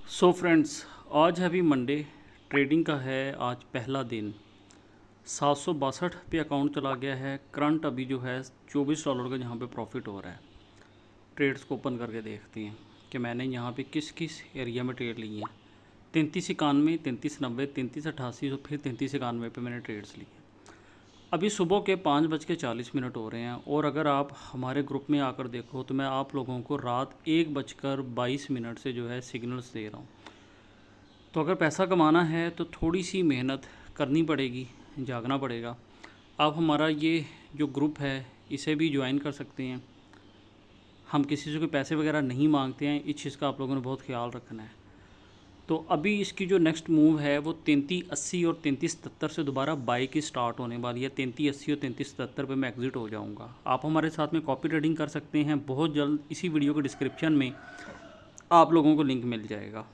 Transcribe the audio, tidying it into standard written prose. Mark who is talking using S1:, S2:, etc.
S1: So friends, आज है अभी मंडे। ट्रेडिंग का है आज पहला दिन। 762 पे अकाउंट चला गया है। करंट अभी जो है $24 का यहाँ पे प्रॉफिट हो रहा है। ट्रेड्स को ओपन करके देखते हैं कि मैंने यहाँ पे किस किस एरिया में ट्रेड लिए हैं। 3391, 3390, 3388 और फिर 3391 पे मैंने ट्रेड्स लिए। अभी सुबह के 5:40 हो रहे हैं और अगर आप हमारे ग्रुप में आकर देखो तो मैं आप लोगों को रात 1:22 से जो है सिग्नल्स दे रहा हूँ। तो अगर पैसा कमाना है तो थोड़ी सी मेहनत करनी पड़ेगी, जागना पड़ेगा। आप हमारा ये जो ग्रुप है इसे भी ज्वाइन कर सकते हैं। हम किसी से कोई पैसे वगैरह नहीं मांगते हैं, इस चीज़ का आप लोगों ने बहुत ख्याल रखना है। तो अभी इसकी जो नेक्स्ट मूव है वो 3380 और 3370 से दोबारा बाई की स्टार्ट होने वाली है। 3380 और 3370 पे मैं एग्ज़िट हो जाऊंगा। आप हमारे साथ में कॉपी ट्रेडिंग कर सकते हैं। बहुत जल्द इसी वीडियो के डिस्क्रिप्शन में आप लोगों को लिंक मिल जाएगा।